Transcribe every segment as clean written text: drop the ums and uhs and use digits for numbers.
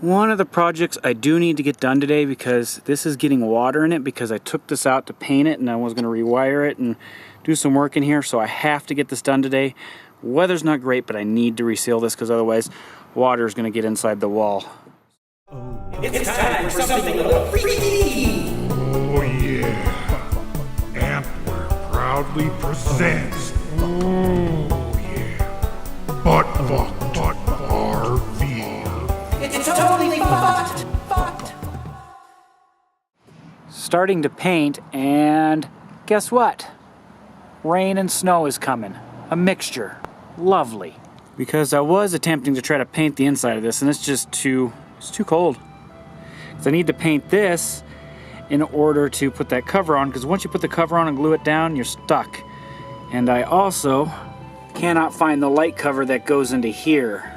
One of the projects I do need to get done today, because this is getting water in it, because I took this out to paint it and I was going to rewire it and do some work in here, so I have to get this done today. Weather's not great, but I need to reseal this because otherwise water is going to get inside the wall. It's time for something a little freaky! Oh yeah, Antler proudly presents, oh yeah, Butt RV. It's totally fucked! Starting to paint, and guess what? Rain and snow is coming. A mixture. Lovely. Because I was attempting to try to paint the inside of this, and it's just too cold. So I need to paint this in order to put that cover on, because once you put the cover on and glue it down, you're stuck. And I also cannot find the light cover that goes into here.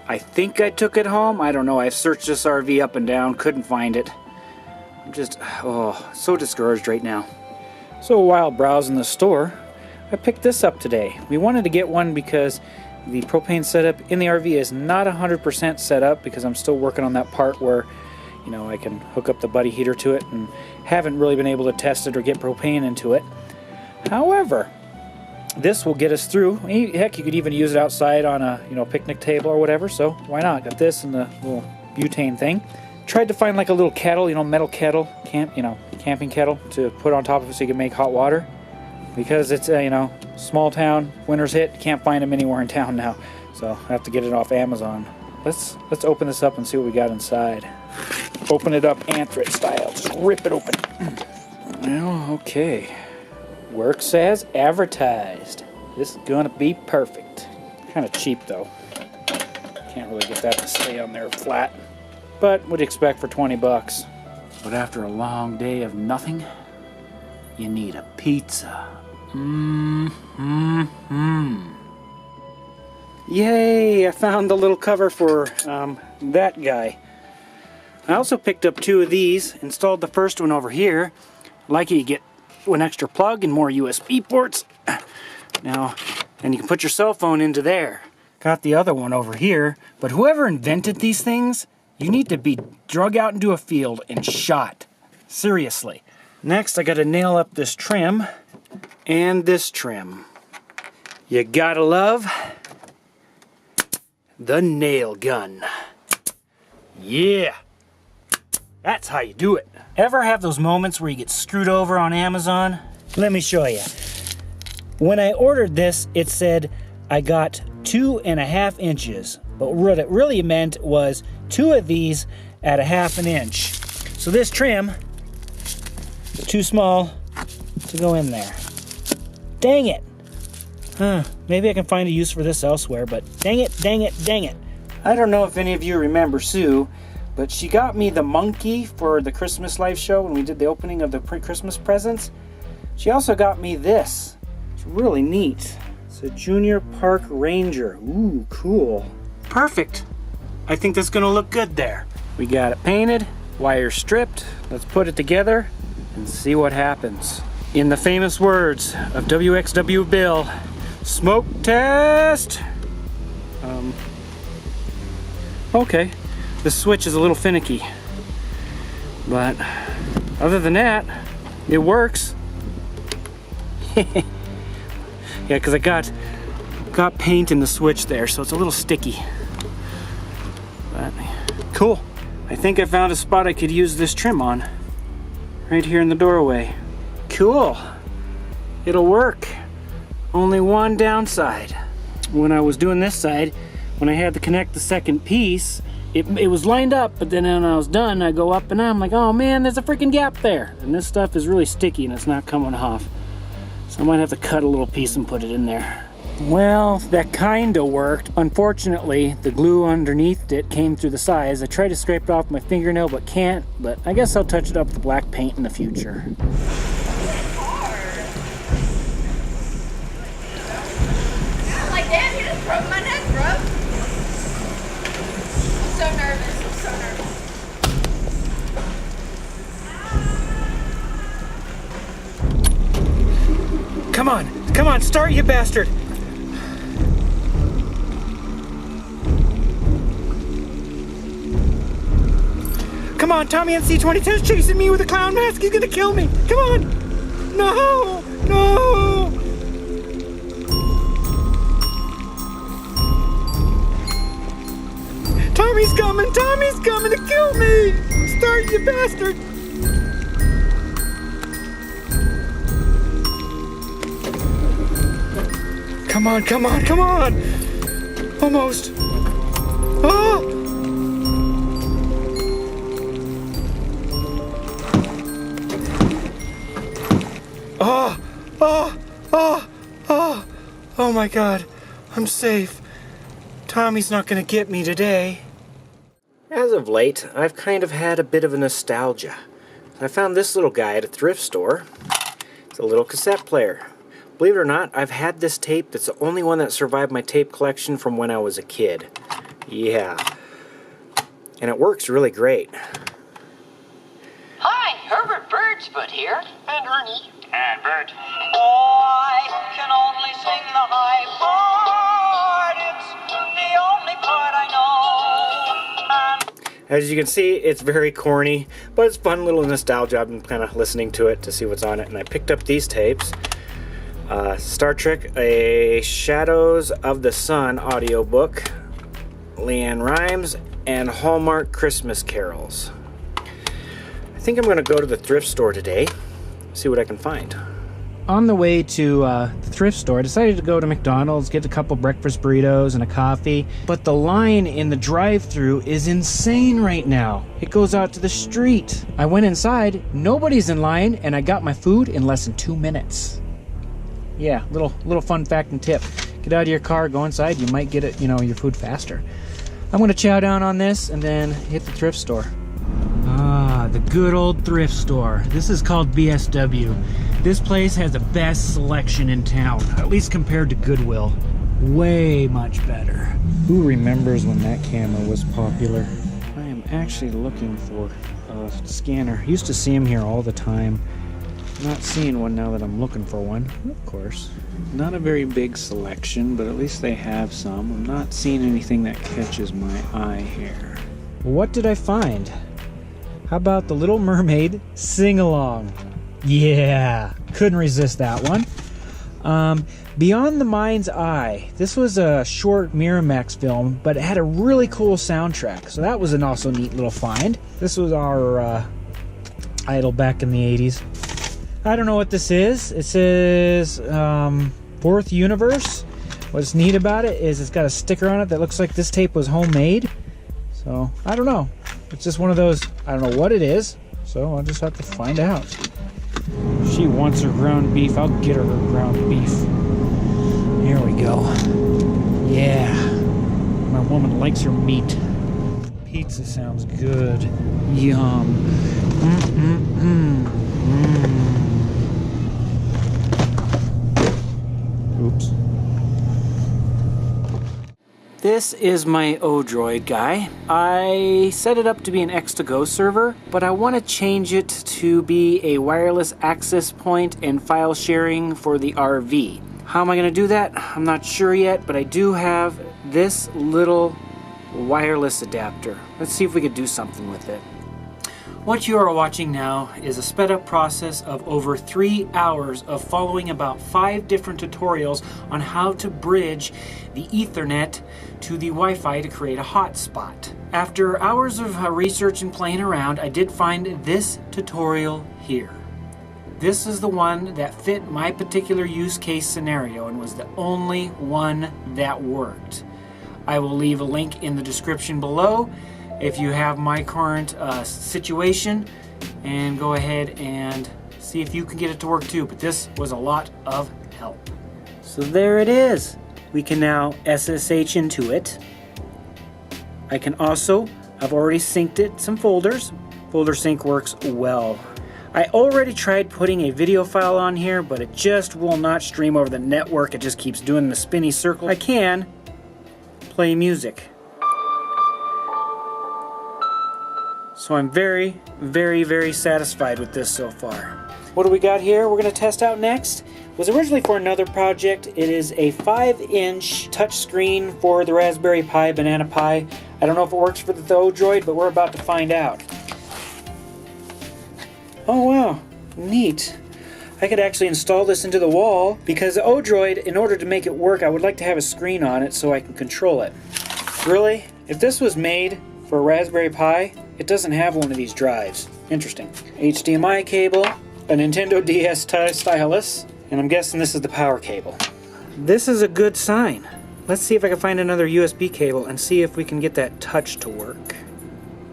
I think I took it home. I don't know. I've searched this RV up and down, couldn't find it. I'm just, so discouraged right now. So while browsing the store, I picked this up today. We wanted to get one because the propane setup in the RV is not 100% set up, because I'm still working on that part where, you know, I can hook up the buddy heater to it, and haven't really been able to test it or get propane into it. However, this will get us through. Heck, you could even use it outside on a, picnic table or whatever, so why not? Got this and the little butane thing. Tried to find like a little kettle, metal kettle, camping kettle to put on top of it so you can make hot water. Because it's a, small town, winter's hit, can't find them anywhere in town now. So I have to get it off Amazon. Let's open this up and see what we got inside. Open it up Anthrax style, just rip it open. Well, okay. Works as advertised. This is gonna be perfect. Kind of cheap though. Can't really get that to stay on there flat. But what'd you expect for 20 bucks? But after a long day of nothing, you need a pizza. Yay, I found the little cover for that guy. I also picked up 2 of these, installed the first one over here. Like it, you get an extra plug and more USB ports. Now, and you can put your cell phone into there. Got the other one over here, but whoever invented these things, you need to be drug out into a field and shot. Seriously. Next, I gotta nail up this trim and this trim. You gotta love the nail gun. Yeah, that's how you do it. Ever have those moments where you get screwed over on Amazon? Let me show you. When I ordered this, it said I got 2.5 inches, but what it really meant was 2 of these at 1/2 inch. So this trim, too small to go in there. Dang it. Maybe I can find a use for this elsewhere, but dang it, dang it, dang it. I don't know if any of you remember Sue, but she got me the monkey for the Christmas live show when we did the opening of the Christmas presents. She also got me this. It's really neat. It's a Junior Park Ranger. Ooh, cool. Perfect. I think that's gonna look good there. We got it painted, wire stripped. Let's put it together and see what happens. In the famous words of WXW Bill, smoke test. Okay, the switch is a little finicky, but other than that, it works. Yeah, because I got paint in the switch there, so it's a little sticky. But cool. I think I found a spot I could use this trim on. Right here in the doorway. Cool. It'll work. Only one downside. When I was doing this side, when I had to connect the second piece, it was lined up, but then when I was done, I go up and I'm like, oh man, there's a freaking gap there. And this stuff is really sticky and it's not coming off. So I might have to cut a little piece and put it in there. Well, that kinda worked. Unfortunately, the glue underneath it came through the sides. I tried to scrape it off my fingernail, but can't. But I guess I'll touch it up with black paint in the future. Like, damn, you just broke my neck, bro. I'm so nervous. I'm so nervous. Come on, start, you bastard. Come on, Tommy NC22 is chasing me with a clown mask. He's gonna kill me. Come on. No, no. Tommy's coming to kill me. Start, you bastard. Come on, come on, come on. Almost. Oh. Oh, oh, oh, oh, oh my God, I'm safe. Tommy's not gonna get me today. As of late, I've kind of had a bit of a nostalgia. I found this little guy at a thrift store. It's a little cassette player. Believe it or not, I've had this tape that's the only one that survived my tape collection from when I was a kid. Yeah. And it works really great. Hi, Herbert Birdsfoot here. And Ernie. And Bert. I can only sing the high part. It's the only part I know. As you can see, it's very corny, but it's fun little nostalgia. I've been kind of listening to it to see what's on it, and I picked up these tapes. Star Trek, a Shadows of the Sun audiobook, Leanne Rimes, and Hallmark Christmas Carols. I think I'm going to go to the thrift store today, see what I can find. On the way to the thrift store, I decided to go to McDonald's, get a couple breakfast burritos and a coffee. But the line in the drive-thru is insane right now. It goes out to the street. I went inside, nobody's in line, and I got my food in less than 2 minutes. Yeah, little fun fact and tip. Get out of your car, go inside, you might get it, your food faster. I'm gonna chow down on this and then hit the thrift store. Ah, the good old thrift store. This is called BSW. This place has the best selection in town, at least compared to Goodwill. Way much better. Who remembers when that camera was popular? I am actually looking for a scanner. Used to see them here all the time. Not seeing one now that I'm looking for one, of course. Not a very big selection, but at least they have some. I'm not seeing anything that catches my eye here. What did I find? How about the Little Mermaid sing-along? Yeah, couldn't resist that one. Beyond the Mind's Eye. This was a short Miramax film, but it had a really cool soundtrack, so that was an also neat little find. This was our idol back in the 80s. I don't know what this is. It says Fourth Universe. What's neat about it is it's got a sticker on it that looks like this tape was homemade. So, I don't know. It's just one of those, I don't know what it is, so I'll just have to find out. She wants her ground beef. I'll get her ground beef. Here we go. Yeah. My woman likes her meat. Pizza sounds good. Yum. Oops. This is my Odroid guy. I set it up to be an X2Go server, but I want to change it to be a wireless access point and file sharing for the RV. How am I going to do that? I'm not sure yet, but I do have this little wireless adapter. Let's see if we could do something with it. What you are watching now is a sped up process of over 3 hours of following about 5 different tutorials on how to bridge the Ethernet to the Wi-Fi to create a hotspot. After hours of research and playing around, I did find this tutorial here. This is the one that fit my particular use case scenario and was the only one that worked. I will leave a link in the description below if you have my current situation, and go ahead and see if you can get it to work too, but this was a lot of help. So there it is. We can now SSH into it. I can also, I've already synced it some folders. Folder sync works well. I already tried putting a video file on here, but it just will not stream over the network. It just keeps doing the spinny circle. I can play music. So I'm very, very, very satisfied with this so far. What do we got here we're going to test out next? It was originally for another project. It is a 5-inch touchscreen for the Raspberry Pi, Banana Pi. I don't know if it works for the Odroid, but we're about to find out. Oh wow, neat. I could actually install this into the wall because the Odroid, in order to make it work, I would like to have a screen on it so I can control it. Really? If this was made for a Raspberry Pi, it doesn't have one of these drives. Interesting. HDMI cable, a Nintendo DS stylus, and I'm guessing this is the power cable. This is a good sign. Let's see if I can find another USB cable and see if we can get that touch to work.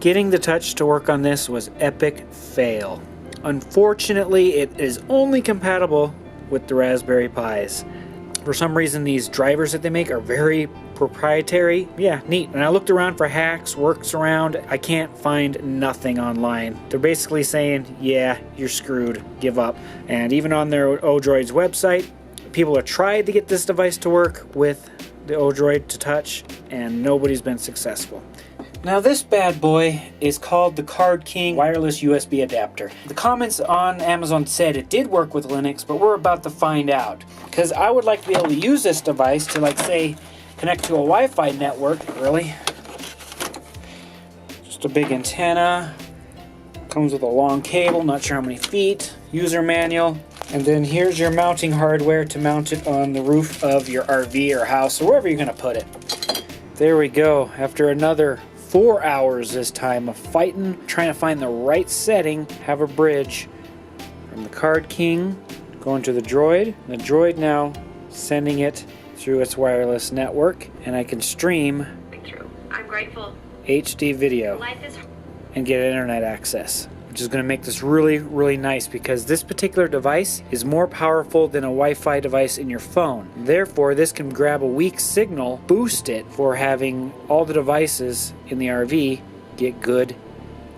Getting the touch to work on this was epic fail. Unfortunately, it is only compatible with the Raspberry Pis. For some reason, these drivers that they make are very proprietary. Yeah, neat. And I looked around for hacks, works around. I can't find nothing online. They're basically saying, yeah, you're screwed, give up. And even on their Odroid's website, people have tried to get this device to work with the Odroid to touch, and nobody's been successful. Now this bad boy is called the Card King wireless USB adapter. The comments on Amazon said it did work with Linux, but we're about to find out. Because I would like to be able to use this device to, like, say, connect to a Wi-Fi network. Really? Just a big antenna. Comes with a long cable, not sure how many feet. User manual. And then here's your mounting hardware to mount it on the roof of your RV or house or wherever you're going to put it. There we go. After another 4 hours this time of fighting, trying to find the right setting, have a bridge from the Card King going to the Droid. The Droid now sending it through its wireless network, and I can stream I'm grateful. HD video Life is and get internet access, which is going to make this really, really nice because this particular device is more powerful than a Wi-Fi device in your phone. Therefore, this can grab a weak signal, boost it for having all the devices in the RV get good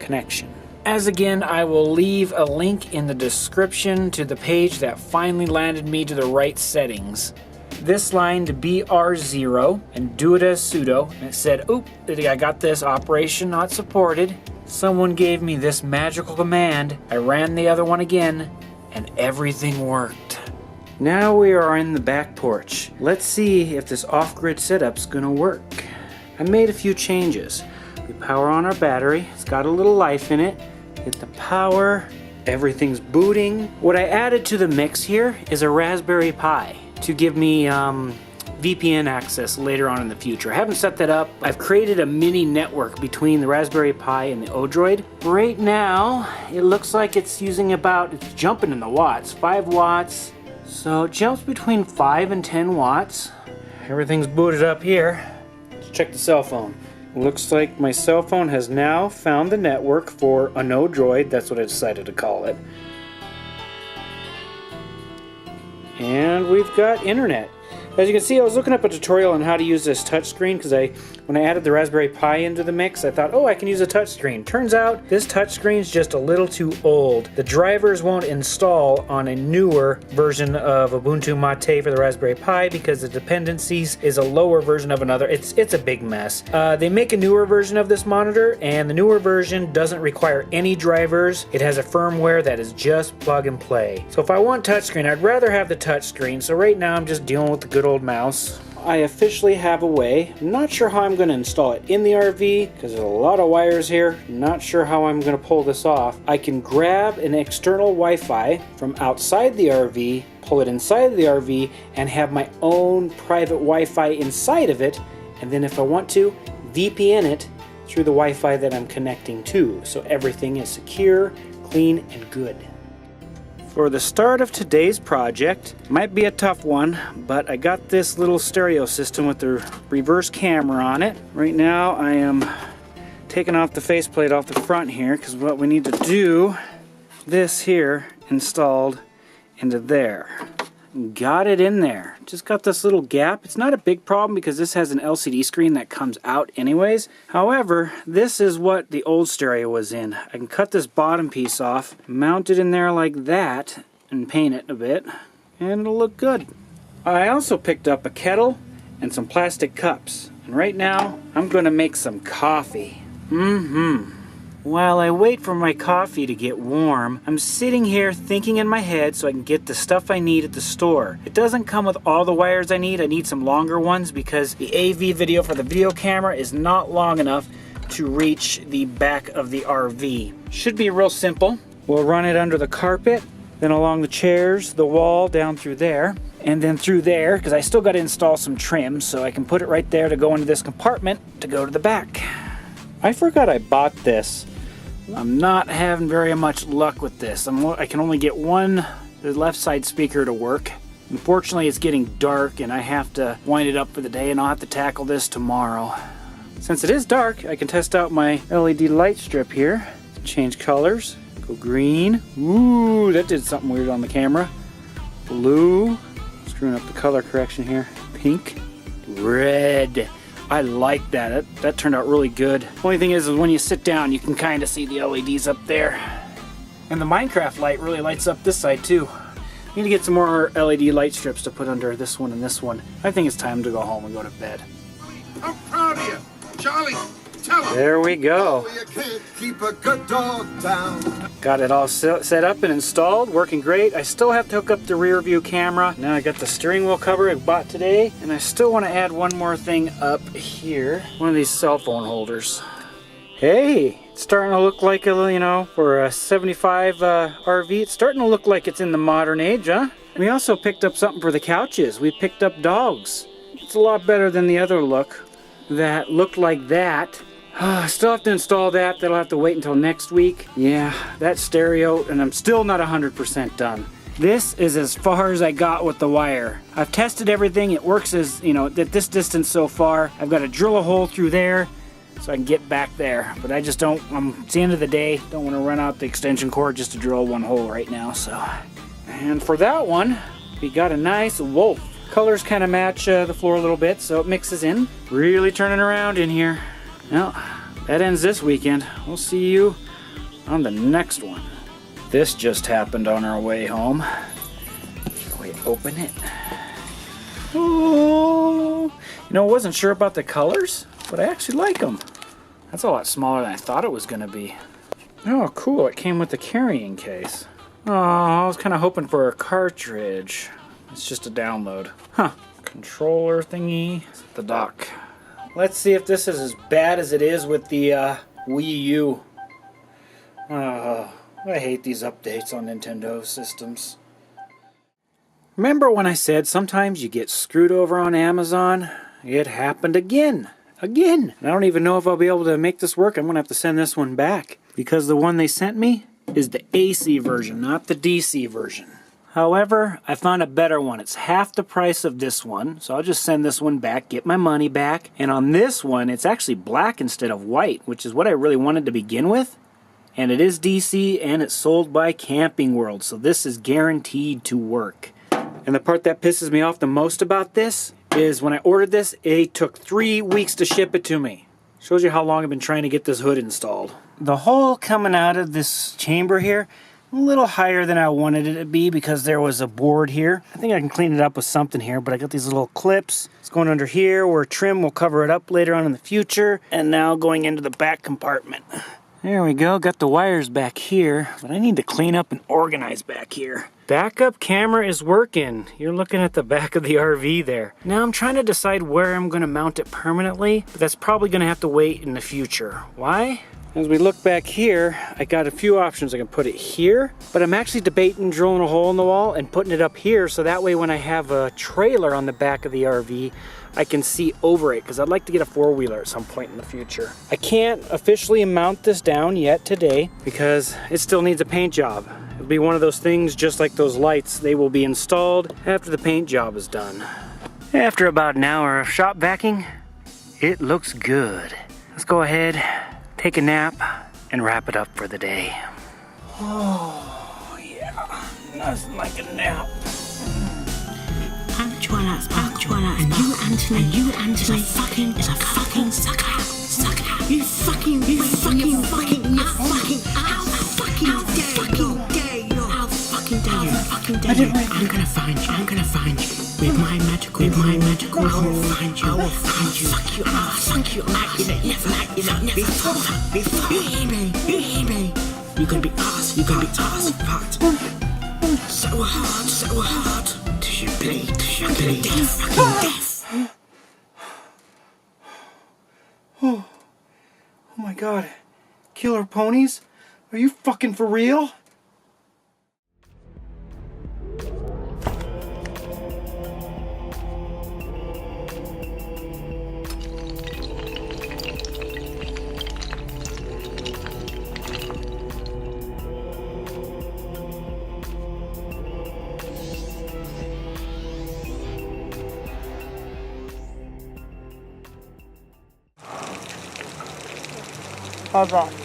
connection. As again, I will leave a link in the description to the page that finally landed me to the right settings. This line to BR0 and do it as sudo, and it said, oop, I got this, operation not supported. Someone gave me this magical command. I ran the other one again, and everything worked. Now we are in the back porch. Let's see if this off-grid setup's gonna work. I made a few changes. We power on our battery. It's got a little life in it. Hit the power. Everything's booting. What I added to the mix here is a Raspberry Pi to give me VPN access later on in the future. I haven't set that up. I've created a mini network between the Raspberry Pi and the Odroid. Right now, it looks like it's using it's jumping in the watts, 5 watts. So it jumps between 5 and 10 watts. Everything's booted up here. Let's check the cell phone. Looks like my cell phone has now found the network for an Odroid. That's what I decided to call it. And we've got internet. As you can see, I was looking up a tutorial on how to use this touchscreen because when I added the Raspberry Pi into the mix, I thought, oh, I can use a touchscreen. Turns out this touchscreen is just a little too old. The drivers won't install on a newer version of Ubuntu Mate for the Raspberry Pi because the dependencies is a lower version of another. It's a big mess. They make a newer version of this monitor, and the newer version doesn't require any drivers. It has a firmware that is just plug and play. So if I want touchscreen, I'd rather have the touchscreen. So right now I'm just dealing with the good old mouse. I officially have a way. I'm not sure how I'm going to install it in the RV because there's a lot of wires here. Not sure how I'm going to pull this off. I can grab an external Wi-Fi from outside the RV, pull it inside the RV, and have my own private Wi-Fi inside of it. And then if I want to, VPN it through the Wi-Fi that I'm connecting to. So everything is secure, clean, and good. For the start of today's project, might be a tough one, but I got this little stereo system with the reverse camera on it. Right now I am taking off the faceplate off the front here because what we need to do, this here installed into there. Got it in there. Just got this little gap. It's not a big problem because this has an LCD screen that comes out anyways. However, this is what the old stereo was in. I can cut this bottom piece off, mount it in there like that, and paint it a bit, and it'll look good. I also picked up a kettle and some plastic cups. And right now, I'm gonna make some coffee. While I wait for my coffee to get warm, I'm sitting here thinking in my head so I can get the stuff I need at the store. It doesn't come with all the wires I need some longer ones because the AV video for the video camera is not long enough to reach the back of the RV. Should be real simple. We'll run it under the carpet, then along the chairs, the wall, down through there, and then through there, because I still got to install some trim, so I can put it right there to go into this compartment to go to the back. I forgot I bought this. I'm not having very much luck with this. I can only get the left side speaker to work. Unfortunately, it's getting dark and I have to wind it up for the day, and I'll have to tackle this tomorrow. Since it is dark, I can test out my LED light strip here. Change colors. Go green. Ooh, that did something weird on the camera. Blue. Screwing up the color correction here. Pink. Red. I like that. That turned out really good. Only thing is when you sit down, you can kind of see the LEDs up there. And the Minecraft light really lights up this side too. Need to get some more LED light strips to put under this one and this one. I think it's time to go home and go to bed. I'm proud of you. Charlie, tell him. There we go. You can't keep a good dog down. Got it all set up and installed, working great. I still have to hook up the rear view camera. Now I got the steering wheel cover I bought today, and I still want to add one more thing up here. One of these cell phone holders. Hey, it's starting to look like for a 75 RV, it's starting to look like it's in the modern age, huh? We also picked up something for the couches. We picked up dogs. It's a lot better than the other look that looked like that. I still have to install that. That'll have to wait until next week. Yeah, that stereo, and I'm still not 100% done. This is as far as I got with the wire. I've tested everything. It works at this distance so far. I've got to drill a hole through there so I can get back there. But I just don't, it's the end of the day. Don't want to run out the extension cord just to drill one hole right now, so. And for that one, we got a nice wolf. Colors kind of match the floor a little bit, so it mixes in. Really turning around in here. Well, that ends this weekend. We'll see you on the next one. This just happened on our way home. We open it. Oh, I wasn't sure about the colors, but I actually like them. That's a lot smaller than I thought it was gonna be. Oh, cool, it came with the carrying case. Oh, I was kind of hoping for a cartridge. It's just a download. Huh, controller thingy, the dock. Let's see if this is as bad as it is with the Wii U. I hate these updates on Nintendo systems. Remember when I said sometimes you get screwed over on Amazon? It happened again. Again! I don't even know if I'll be able to make this work. I'm going to have to send this one back. Because the one they sent me is the AC version, not the DC version. However, I found a better one. It's half the price of this one, so I'll just send this one back, get my money back. And on this one, it's actually black instead of white, which is what I really wanted to begin with. And it is DC, and it's sold by Camping World, so this is guaranteed to work. And the part that pisses me off the most about this is when I ordered this, it took 3 weeks to ship it to me. Shows you how long I've been trying to get this hood installed. The hole coming out of this chamber here, a little higher than I wanted it to be because there was a board here. I think I can clean it up with something here, but I got these little clips. It's going under here where trim will cover it up later on in the future. And now going into the back compartment. There we go, got the wires back here, but I need to clean up and organize back here. Backup camera is working. You're looking at the back of the RV there. Now I'm trying to decide where I'm gonna mount it permanently, but that's probably gonna have to wait in the future. Why? As we look back here, I got a few options. I can put it here, but I'm actually debating drilling a hole in the wall and putting it up here so that way when I have a trailer on the back of the RV, I can see over it because I'd like to get a four-wheeler at some point in the future. I can't officially mount this down yet today because it still needs a paint job. It'll be one of those things just like those lights. They will be installed after the paint job is done. After about an hour of shop vacuuming, it looks good. Let's go ahead, take a nap, and wrap it up for the day. Oh, yeah, nothing like a nap. Punctuala, and you, Anthony, is a fucking sucker. You fucking dare you. I'm gonna find you. With my magical I will find you. I'll fuck you. You hear me? You can be ass, fucked. So hard. Till you bleed death. Oh my god. Killer ponies? Are you fucking for real? How's that?